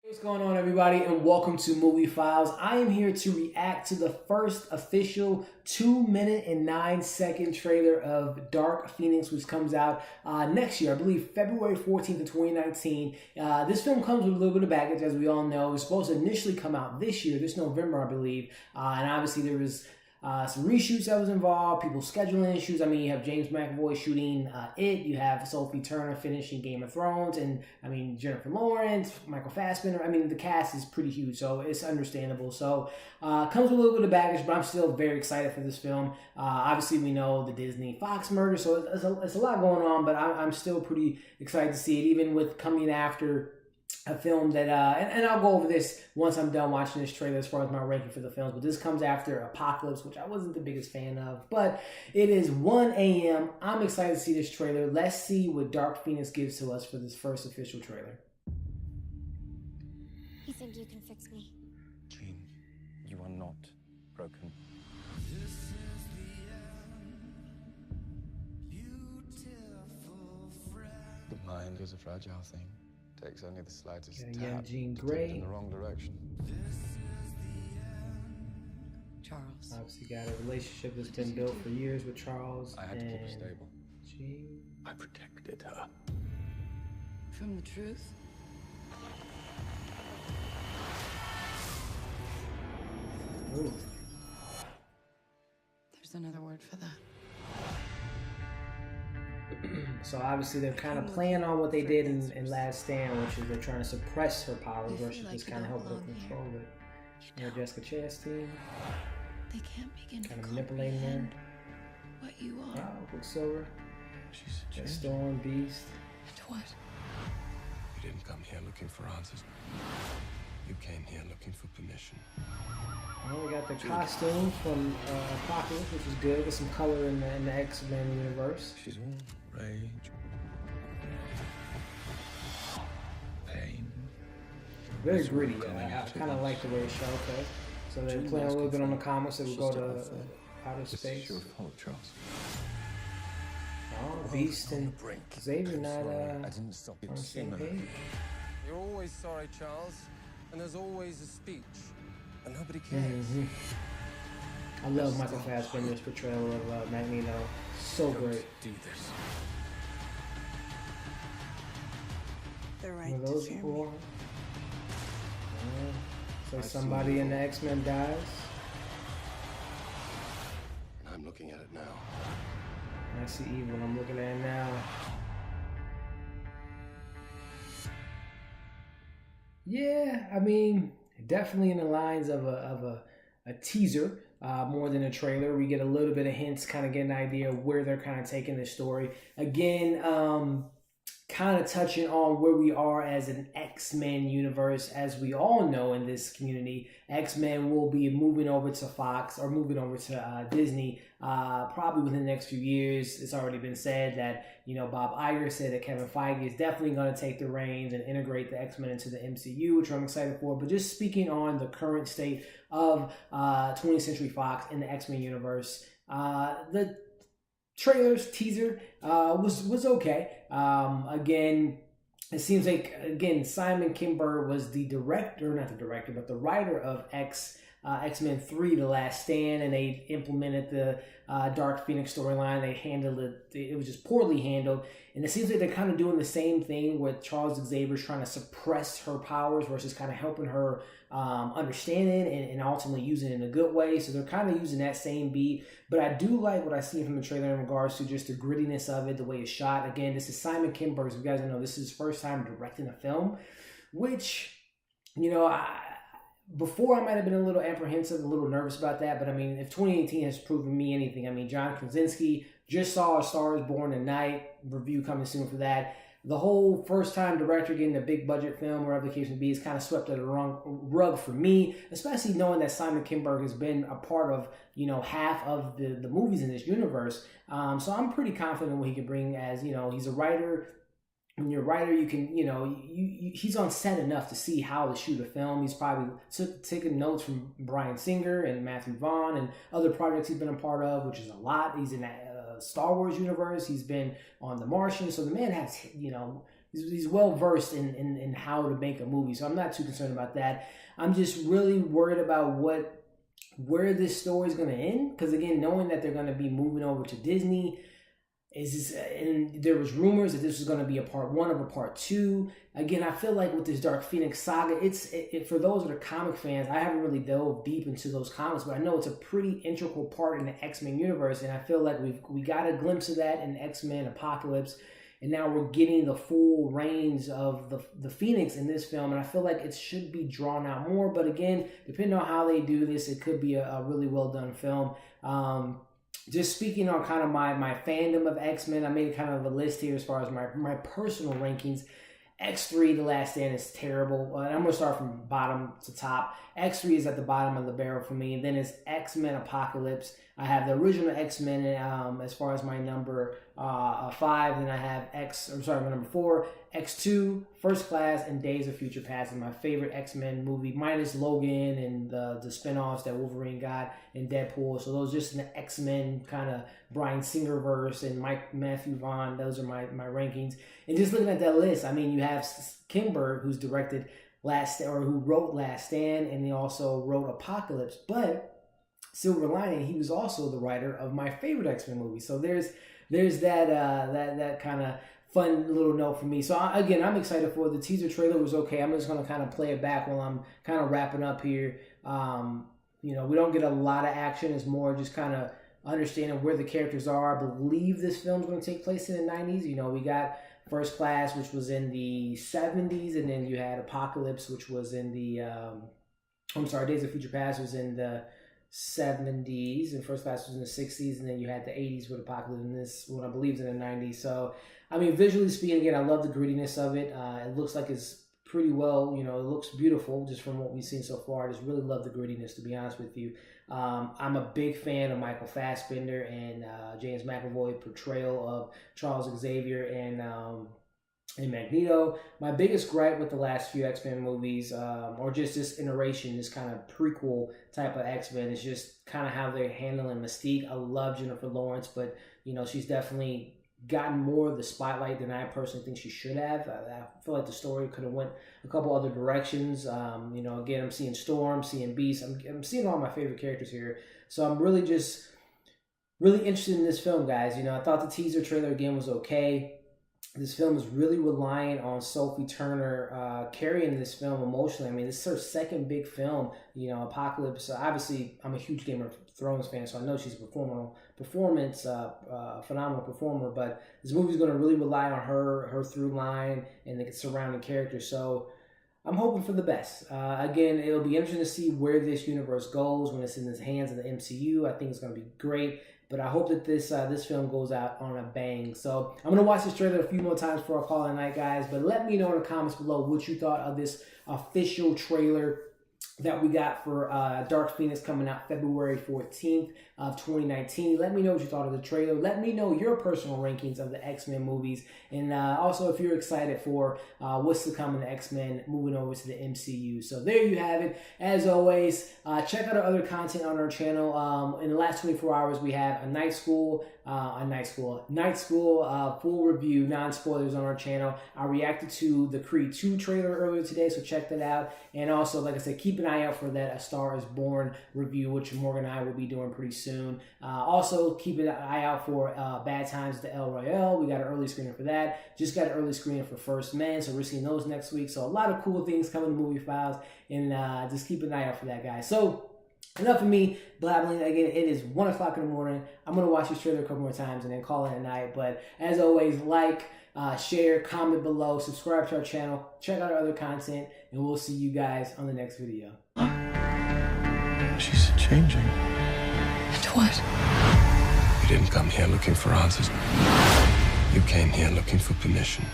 What's going on, everybody, and welcome to Movie Files. I am here to react to the first official 2 minute and 9 second trailer of Dark Phoenix, which comes out next year, I believe February 14th of 2019. This film comes with a little bit of baggage, as we all know. It was supposed to initially come out this year, this November, I believe, and obviously there was some reshoots that was involved, people scheduling issues. I mean, you have James McAvoy shooting It, you have Sophie Turner finishing Game of Thrones, and I mean, Jennifer Lawrence, Michael Fassbender. I mean, the cast is pretty huge, so it's understandable. So, comes with a little bit of baggage, but I'm still very excited for this film. Obviously, we know the Disney Fox merger, so it's a lot going on, but I'm still pretty excited to see it, even with coming after a film that, and I'll go over this once I'm done watching this trailer as far as my ranking for the films, but this comes after Apocalypse, which I wasn't the biggest fan of, but it is 1 a.m. I'm excited to see this trailer. Let's see what Dark Phoenix gives to us for this first official trailer. You think you can fix me? Jean, you are not broken. The mind is a fragile thing. Takes only the slightest tap Jean to Grey tip it in the wrong direction. Charles. Obviously got a relationship that's been built for years with Charles. I had to keep her stable. Jean. I protected her. From the truth? Ooh. There's another word for that. So obviously they're kind of playing on what they did in Last Stand, which is they're trying to suppress her powers versus just kind of help her control it. You know, Jessica Chastain They can't begin kind to of manipulating her. comprehend what you are Quicksilver, She's a that change. Storm, Beast. and what. You didn't come here looking for answers. You came here looking for permission. Oh, we got the costumes from Apocalypse, which is good. With some color in the X-Men universe. She's all rage, pain. Very gritty. I kind of like the way it's shot. Okay, so they're playing a little bit on the comics that would go to outer This is space. your fault, Charles. Oh, Beast and Xavier not I didn't stop you. on the same page. You're always sorry, Charles, and there's always a speech, and nobody cares. I love Michael Fassbender's portrayal of Magneto. So great. Do this. The One right of to those fear before. me. So somebody in the X-Men dies. I'm looking at it now. I see evil. I'm looking at it now. Yeah, I mean, definitely in the lines of a teaser more than a trailer. We get a little bit of hints, kind of get an idea of where they're kind of taking this story. Again, kind of touching on where we are as an X-Men universe. As we all know in this community, X-Men will be moving over to Fox or moving over to Disney probably within the next few years. It's already been said that, you know, Bob Iger said that Kevin Feige is definitely going to take the reins and integrate the X-Men into the MCU, which I'm excited for. But just speaking on the current state of 20th Century Fox in the X-Men universe, the trailers teaser was okay. Again, it seems like Simon Kinberg was the director, not the director, but the writer of X-Men 3: The Last Stand, and they implemented the Dark Phoenix storyline. They handled it was just poorly handled, and it seems like they're kind of doing the same thing with Charles Xavier's trying to suppress her powers versus kind of helping her understand it and ultimately using it in a good way. So they're kind of using that same beat, but I do like what I see from the trailer in regards to just the grittiness of it, the way it's shot. Again, this is Simon Kinberg. So you guys don't know, this is his first time directing a film, which, you know, before I might have been a little apprehensive, a little nervous about that, but I mean, if 2018 has proven me anything, I mean, John Krasinski just saw A Star Is Born tonight, review coming soon for that. The whole first-time director getting a big-budget film, wherever the case may be, is kind of swept under the rug for me, especially knowing that Simon Kinberg has been a part of, you know, half of the movies in this universe. So I'm pretty confident in what he can bring as, you know, he's a writer. When you're a writer, you can, you know, he's on set enough to see how to shoot a film. He's probably taking notes from Bryan Singer and Matthew Vaughn and other projects he's been a part of, which is a lot. He's in that Star Wars universe. He's been on The Martian. So the man has, you know, he's well versed in how to make a movie. So I'm not too concerned about that. I'm just really worried about where this story is going to end. Because again, knowing that they're going to be moving over to Disney, and there was rumors that this was going to be a part 1 of a part 2. Again, I feel like with this Dark Phoenix saga, for those that are comic fans, I haven't really delved deep into those comics, but I know it's a pretty integral part in the X-Men universe, and I feel like we got a glimpse of that in X-Men Apocalypse, and now we're getting the full reins of the Phoenix in this film, and I feel like it should be drawn out more. But again, depending on how they do this, it could be a really well done film. Just speaking on kind of my fandom of X-Men, I made kind of a list here as far as my personal rankings. X3, The Last Stand, is terrible. And I'm going to start from bottom to top. X3 is at the bottom of the barrel for me. Then it's X-Men Apocalypse. I have the original X-Men as far as my number 5. Then I have my number 4, X2, First Class, and Days of Future Past is my favorite X-Men movie, minus Logan and the spinoffs that Wolverine got and Deadpool. So those just in the X-Men kind of Bryan Singer verse and Matthew Vaughn. Those are my rankings. And just looking at that list, I mean, you have Kinberg, who's directed who wrote Last Stand, and he also wrote Apocalypse. But silver lining, he was also the writer of my favorite X-Men movie. So there's that kind of fun little note for me. So again, I'm excited for it. The teaser trailer was okay. I'm just going to kind of play it back while I'm kind of wrapping up here. We don't get a lot of action. It's more just kind of understanding where the characters are. I believe this film's going to take place in the 90s. We got First Class, which was in the 70s, and then you had Apocalypse, which was in the Days of Future Past was in the 70s, and First Class was in the 60s, and then you had the 80s with Apocalypse, and this one I believe is in the 90s. So I mean, visually speaking, again, I love the grittiness of it. It looks like it's pretty well, it looks beautiful just from what we've seen so far. I just really love the grittiness, to be honest with you. I'm a big fan of Michael Fassbender and James McAvoy's portrayal of Charles Xavier and Magneto. My biggest gripe with the last few X-Men movies, or just this iteration, this kind of prequel type of X-Men, is just kind of how they're handling Mystique. I love Jennifer Lawrence, but she's definitely gotten more of the spotlight than I personally think she should have. I feel like the story could have went a couple other directions. Again, I'm seeing Storm, seeing Beast. I'm seeing all my favorite characters here. So I'm really interested in this film, guys. I thought the teaser trailer again was okay. This film is really relying on Sophie Turner carrying this film emotionally. I mean, this is her second big film. Apocalypse. Obviously, I'm a huge Game of Thrones fan, so I know she's a phenomenal performer. But this movie's going to really rely on her through line and the surrounding characters. So I'm hoping for the best. Again, it'll be interesting to see where this universe goes when it's in the hands of the MCU. I think it's going to be great. But I hope that this film goes out on a bang. So I'm going to watch this trailer a few more times before I call it a night, guys. But let me know in the comments below what you thought of this official trailer that we got for Dark Phoenix coming out February 14th of 2019. Let me know what you thought of the trailer. Let me know your personal rankings of the X-Men movies. And also if you're excited for what's to come in the X-Men moving over to the MCU. So there you have it. As always, check out our other content on our channel. In the last 24 hours, we have a Night School full review, non-spoilers on our channel. I reacted to the Creed 2 trailer earlier today, so check that out. And also, like I said, keep an eye out for that A Star Is Born review, which Morgan and I will be doing pretty soon. Also, keep an eye out for Bad Times at the El Royale. We got an early screening for that. Just got an early screening for First Men, so we're seeing those next week. So a lot of cool things coming to Movie Files, and just keep an eye out for that, guys. So enough of me blabbling. Again, it is 1 o'clock in the morning. I'm going to watch this trailer a couple more times and then call it a night. But as always, share, comment below, subscribe to our channel, check out our other content, and we'll see you guys on the next video. She's changing. And what? You didn't come here looking for answers. You came here looking for permission.